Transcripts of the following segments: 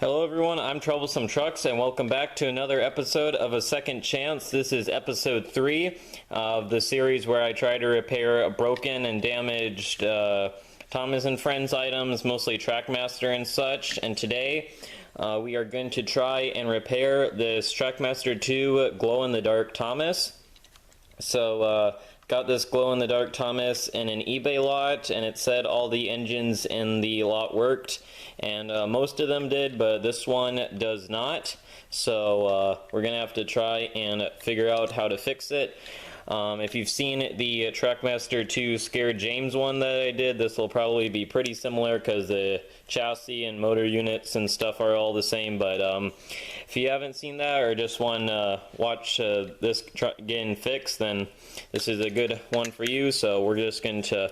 Hello everyone, I'm Troublesome Trucks and welcome back to another episode of A Second Chance. This is episode 3 of the series where I try to repair broken and damaged Thomas & Friends items, mostly TrackMaster and such. And today we are going to try and repair this TrackMaster 2 glow-in-the-dark Thomas. So got this glow-in-the-dark Thomas in an eBay lot, and it said all the engines in the lot worked, and most of them did, but this one does not. So we're gonna have to try and figure out how to fix it. If you've seen the TrackMaster 2 Scared James one that I did, this will probably be pretty similar because the chassis and motor units and stuff are all the same. But if you haven't seen that or just want to watch this getting fixed, then this is a good one for you. So we're just going to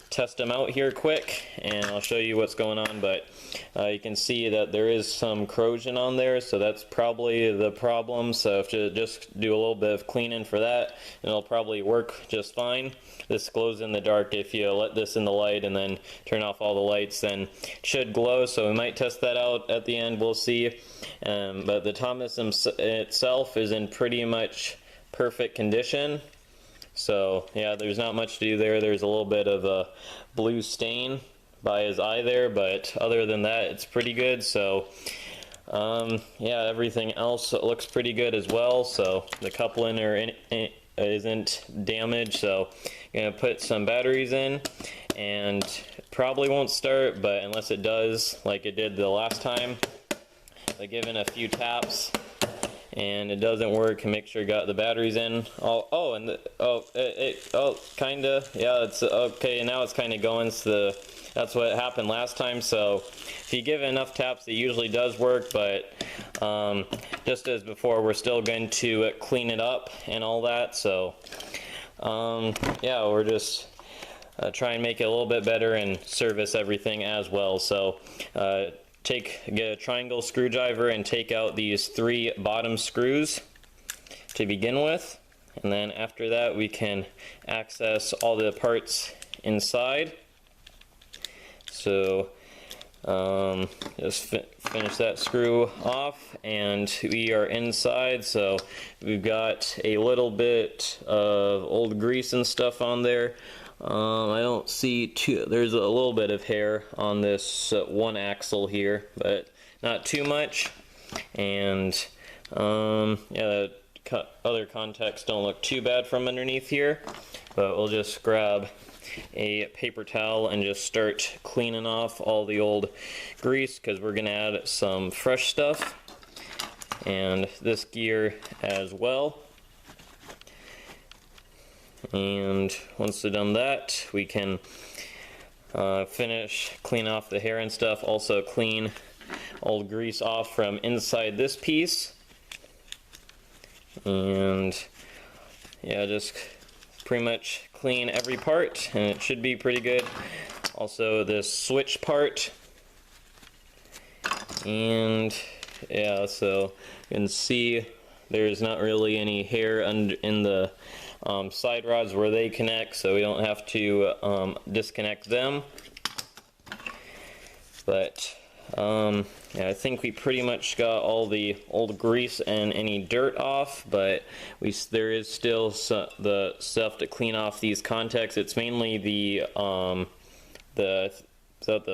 test them out here quick, and I'll show you what's going on. But you can see that there is some corrosion on there, so that's probably the problem. So if you just do a little bit of cleaning for that, and it'll probably work just fine. This glows in the dark. If you let this in the light and then turn off all the lights, then it should glow. So we might test that out at the end, we'll see. But the Thomas itself is in pretty much perfect condition. So yeah, there's not much to do there. There's a little bit of a blue stain by his eye there, but other than that, it's pretty good. So yeah, everything else looks pretty good as well. So the coupling isn't damaged. So I'm gonna put some batteries in, and it probably won't start, but unless it does, like it did the last time, I give it a few taps and it doesn't work, and make sure you got the batteries in. Kinda, yeah, it's okay. Now it's kind of going. So that's what happened last time. So if you give it enough taps, it usually does work. But just as before, we're still going to clean it up and all that. So yeah, we're just try and make it a little bit better and service everything as well. So get a triangle screwdriver and take out these 3 bottom screws to begin with, and then after that we can access all the parts inside. So just finish that screw off, and we are inside. So we've got a little bit of old grease and stuff on there. I don't see there's a little bit of hair on this one axle here, but not too much. And yeah, the other contacts don't look too bad from underneath here, but we'll just grab a paper towel and just start cleaning off all the old grease, because we're gonna add some fresh stuff and this gear as well. And once we've done that, we can clean off the hair and stuff. Also clean old grease off from inside this piece. And yeah, just pretty much clean every part, and it should be pretty good. Also this switch part. And yeah, so you can see there's not really any hair in the side rods where they connect, so we don't have to disconnect them. But yeah, I think we pretty much got all the old grease and any dirt off, but there is still the stuff to clean off these contacts. It's mainly the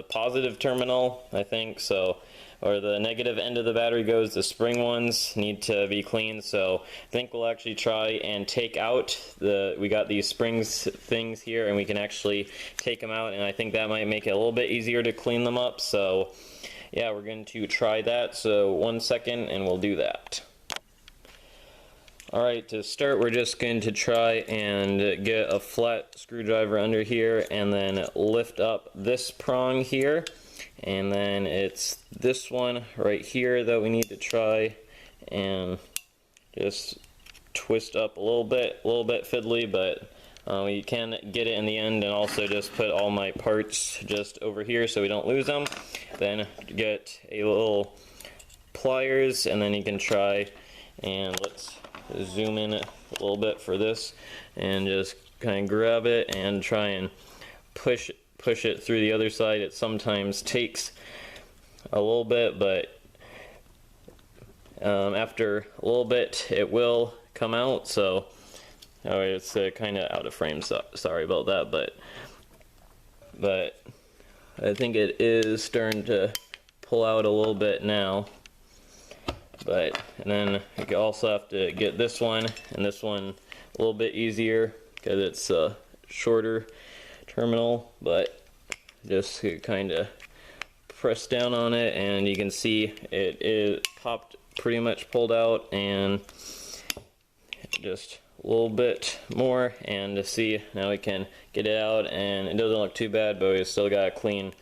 positive terminal, I think, so, or the negative end of the battery goes. The spring ones need to be cleaned, so I think we'll actually try and take out we got these springs things here, and we can actually take them out, and I think that might make it a little bit easier to clean them up. So yeah, we're going to try that. So 1 second and we'll do that. Alright, to start, we're just going to try and get a flat screwdriver under here and then lift up this prong here. And then it's this one right here that we need to try and just twist up a little bit fiddly, but we can get it in the end. And also just put all my parts just over here so we don't lose them. Then get a little pliers, and then you can try, and let's zoom in a little bit for this, and just kind of grab it and try and push it through the other side. It sometimes takes a little bit, but after a little bit it will come out. So it's kind of out of frame, so sorry about that, but I think it is starting to pull out a little bit now. And then you also have to get this one and this one a little bit easier because it's a shorter terminal, but just kind of press down on it and you can see it is popped, pretty much pulled out, and just a little bit more, and to see now we can get it out and it doesn't look too bad, but we still got to clean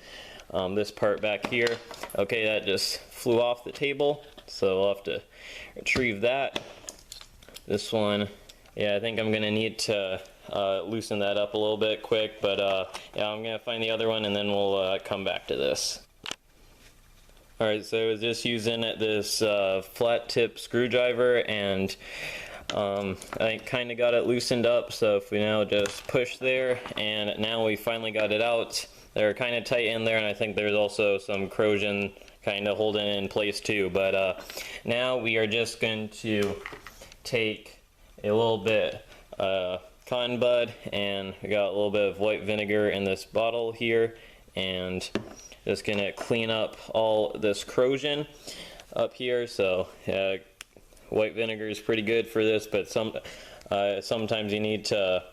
this part back here. Okay, that just flew off the table, so we'll have to retrieve that. This one, yeah, I think I'm gonna need to loosen that up a little bit quick, but yeah, I'm gonna find the other one and then we'll come back to this. Alright, so I was just using this flat tip screwdriver, and I kind of got it loosened up, so if we now just push there, and now we finally got it out. They're kind of tight in there, and I think there's also some corrosion kind of holding it in place too. But now we are just going to take a little bit cotton bud, and we got a little bit of white vinegar in this bottle here, and just gonna clean up all this corrosion up here. So white vinegar is pretty good for this, but sometimes you need to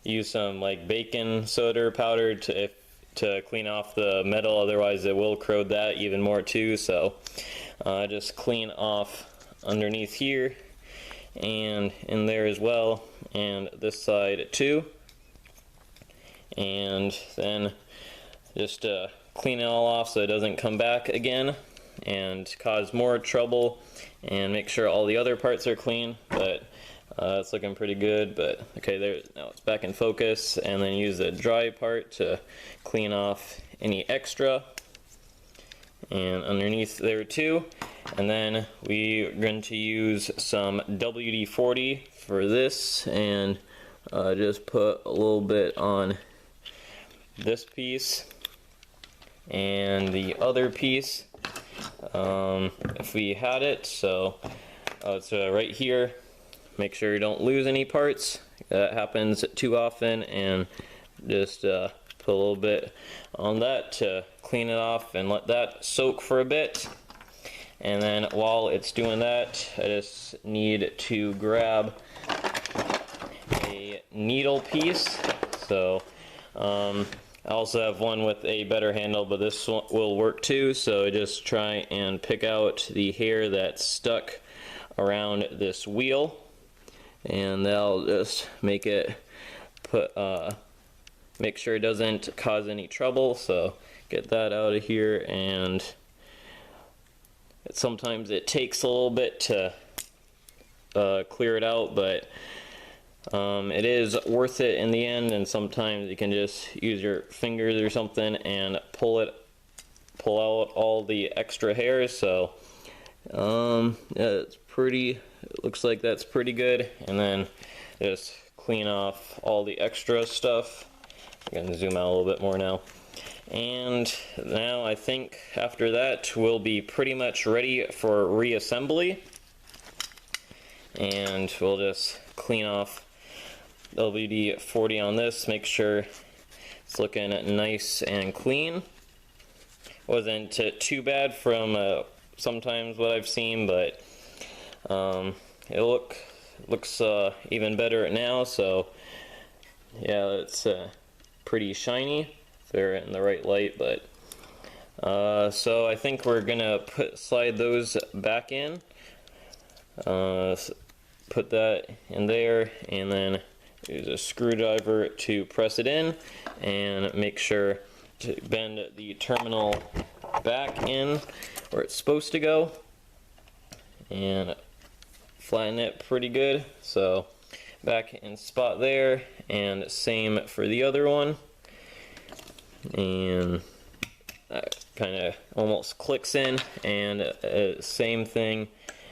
use some like baking soda powder to clean off the metal, otherwise it will corrode that even more too. So just clean off underneath here and in there as well, and this side too, and then just clean it all off so it doesn't come back again and cause more trouble, and make sure all the other parts are clean. But it's looking pretty good. But okay, there, now it's back in focus, and then use the dry part to clean off any extra, and underneath there too. And then we're going to use some WD-40 for this, and just put a little bit on this piece and the other piece, if we had it. So it's right here. Make sure you don't lose any parts. That happens too often, and just put a little bit on that to clean it off and let that soak for a bit. And then while it's doing that, I just need to grab a needle piece. So I also have one with a better handle, but this one will work too. So just try and pick out the hair that's stuck around this wheel, and that'll just make it make sure it doesn't cause any trouble. So get that out of here, and sometimes it takes a little bit to clear it out, but it is worth it in the end. And sometimes you can just use your fingers or something and pull out all the extra hairs. So yeah, it's pretty, it looks like that's pretty good. And then just clean off all the extra stuff. I'm gonna zoom out a little bit more now. And now I think after that we'll be pretty much ready for reassembly, and we'll just clean off WD-40 on this, make sure it's looking nice and clean. Wasn't too bad from sometimes what I've seen, but it looks even better now. So yeah, it's pretty shiny if they're in the right light. But so I think we're gonna slide those back in, put that in there, and then use a screwdriver to press it in, and make sure to bend the terminal back in where it's supposed to go, and flatten it pretty good. So back in spot there, and same for the other one, and that kind of almost clicks in. And same thing,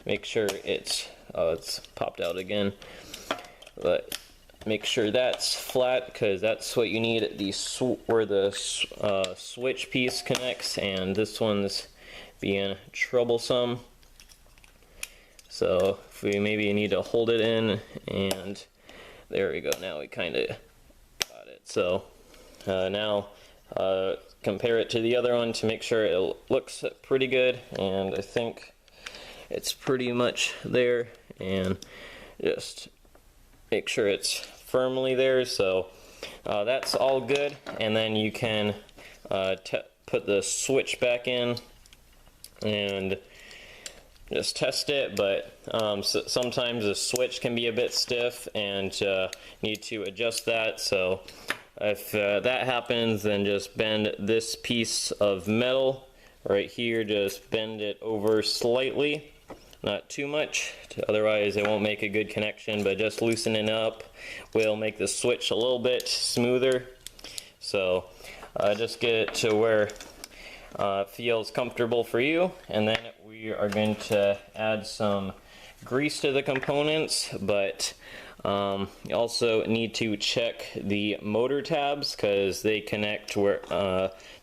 make sure it's popped out again, but make sure that's flat, because that's what you need where the switch piece connects, and this one's being troublesome. So if we maybe need to hold it in, and there we go, now we kind of got it. So now compare it to the other one to make sure it looks pretty good, and I think it's pretty much there, and just make sure it's firmly there. So that's all good, and then you can put the switch back in and just test it, but sometimes the switch can be a bit stiff and need to adjust that. So if that happens, then just bend this piece of metal right here, just bend it over slightly, not too much, otherwise it won't make a good connection, but just loosening it up will make the switch a little bit smoother. So just get it to where it feels comfortable for you, and then we are going to add some grease to the components, but you also need to check the motor tabs because they connect where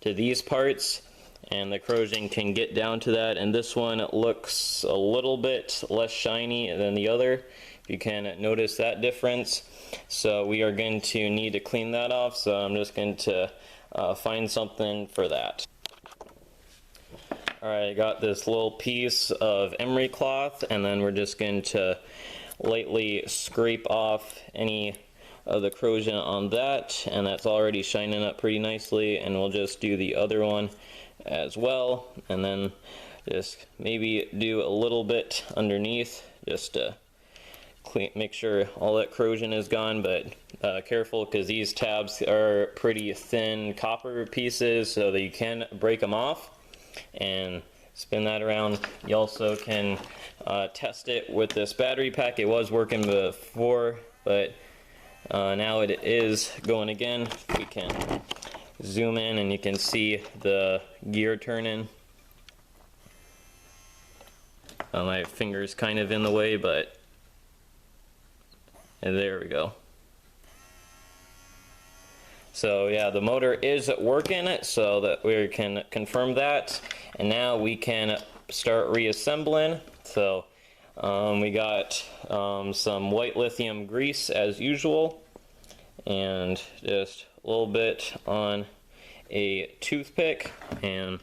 to these parts, and the corrosion can get down to that, and this one looks a little bit less shiny than the other. You can notice that difference, so we are going to need to clean that off. So I'm just going to find something for that. Alright, I got this little piece of emery cloth, and then we're just going to lightly scrape off any of the corrosion on that, and that's already shining up pretty nicely, and we'll just do the other one as well, and then just maybe do a little bit underneath just to make sure all that corrosion is gone. But careful, because these tabs are pretty thin copper pieces, so that you can break them off, and spin that around. You also can test it with this battery pack. It was working before, but now it is going again. We can zoom in and you can see the gear turning. My finger's kind of in the way, but there we go. So yeah, the motor is working, so that we can confirm that, and now we can start reassembling. So we got some white lithium grease as usual, and just a little bit on a toothpick, and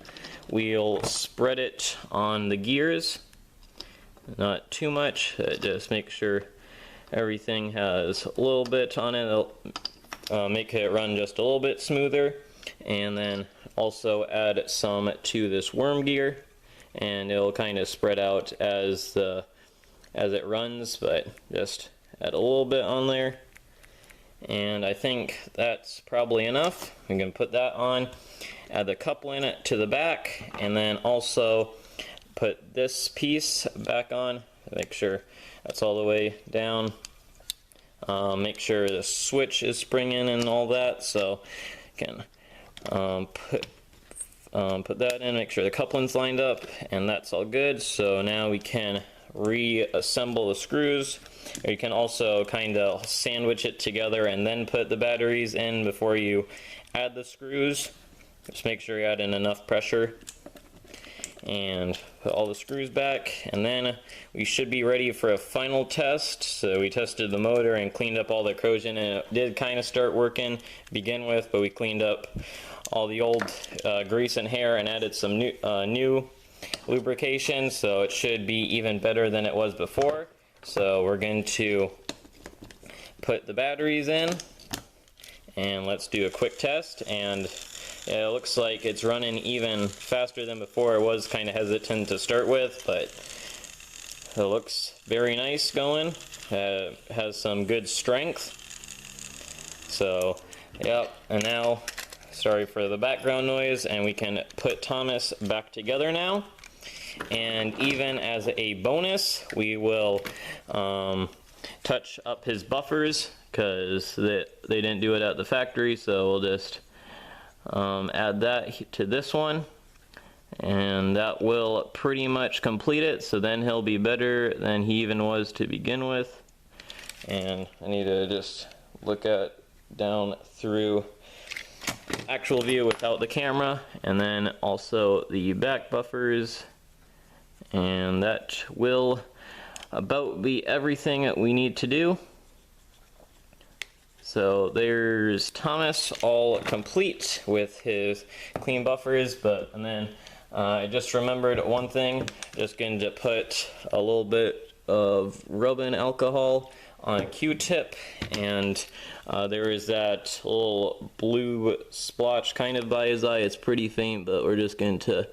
we'll spread it on the gears, not too much, just make sure everything has a little bit on it. It'll make it run just a little bit smoother, and then also add some to this worm gear, and it'll kind of spread out as it runs, but just add a little bit on there. And I think that's probably enough. We can put that on, add the coupling to the back, and then also put this piece back on. Make sure that's all the way down. Make sure the switch is springing and all that. So you can put that in, make sure the coupling's lined up, and that's all good. So now we can reassemble the screws. Or you can also kind of sandwich it together and then put the batteries in before you add the screws. Just make sure you add in enough pressure, and put all the screws back, and then we should be ready for a final test. So we tested the motor and cleaned up all the corrosion, and it did kind of start working to begin with, but we cleaned up all the old grease and hair and added some new lubrication, so it should be even better than it was before. So we're going to put the batteries in, and let's do a quick test. And it looks like it's running even faster than before. It was kind of hesitant to start with, but it looks very nice going. Has some good strength. So yep, and now, sorry for the background noise, and we can put Thomas back together now. And even as a bonus, we will touch up his buffers, because they didn't do it at the factory, so we'll just add that to this one, and that will pretty much complete it. So then he'll be better than he even was to begin with. And I need to just look at down through actual view without the camera, and then also the back buffers, and that will about be everything that we need to do. So there's Thomas all complete with his clean buffers, and then I just remembered one thing. Just going to put a little bit of rubbing alcohol on a Q-tip, and there is that little blue splotch kind of by his eye. It's pretty faint, but we're just going to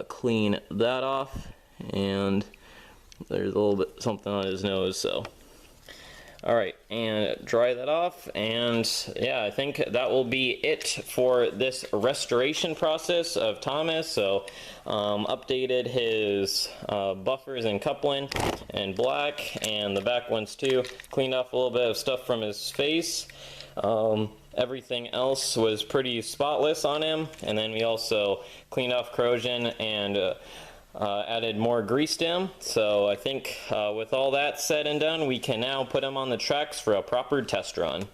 clean that off, and there's a little bit something on his nose, so. Alright, and dry that off, and yeah, I think that will be it for this restoration process of Thomas. So, updated his buffers and coupling in black, and the back ones too. Cleaned off a little bit of stuff from his face. Everything else was pretty spotless on him, and then we also cleaned off corrosion and added more grease to him. So I think with all that said and done, we can now put him on the tracks for a proper test run.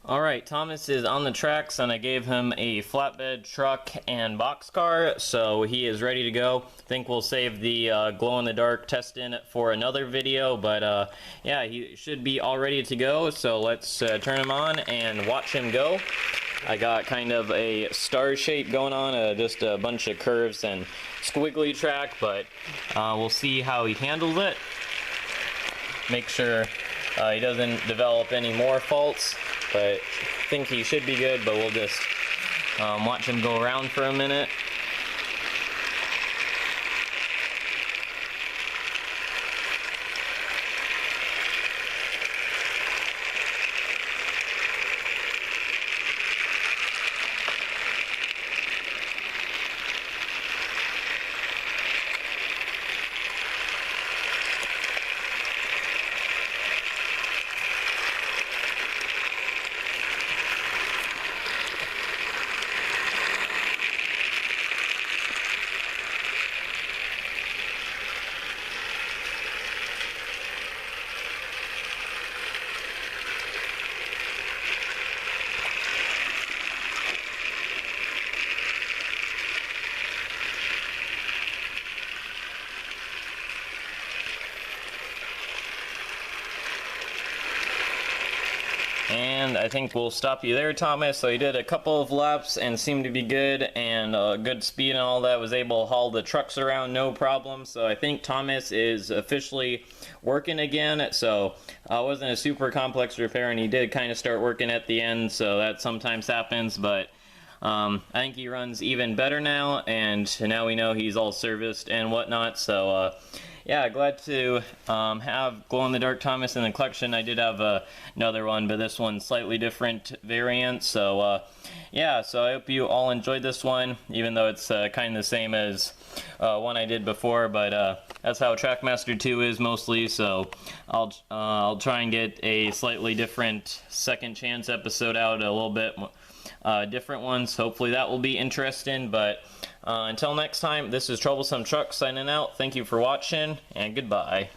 Alright, Thomas is on the tracks, and I gave him a flatbed truck and boxcar, so he is ready to go. I think we'll save the glow-in-the-dark testing for another video, but yeah, he should be all ready to go, so let's turn him on and watch him go. I got kind of a star shape going on, just a bunch of curves and squiggly track, but we'll see how he handles it. Make sure he doesn't develop any more faults, but I think he should be good, but we'll just watch him go around for a minute. And I think we'll stop you there, Thomas. So he did a couple of laps and seemed to be good, and good speed and all that. Was able to haul the trucks around no problem. So I think Thomas is officially working again. So it wasn't a super complex repair, and he did kind of start working at the end, so that sometimes happens, but I think he runs even better now, and now we know he's all serviced and whatnot. So yeah, glad to have glow-in-the-dark Thomas in the collection. I did have another one, but this one's slightly different variant. So yeah, so I hope you all enjoyed this one, even though it's kind of the same as one I did before, but that's how TrackMaster 2 is mostly. So I'll try and get a slightly different second chance episode out, a little bit different ones. Hopefully that will be interesting, but until next time, this is Troublesome Truck signing out. Thank you for watching, and goodbye.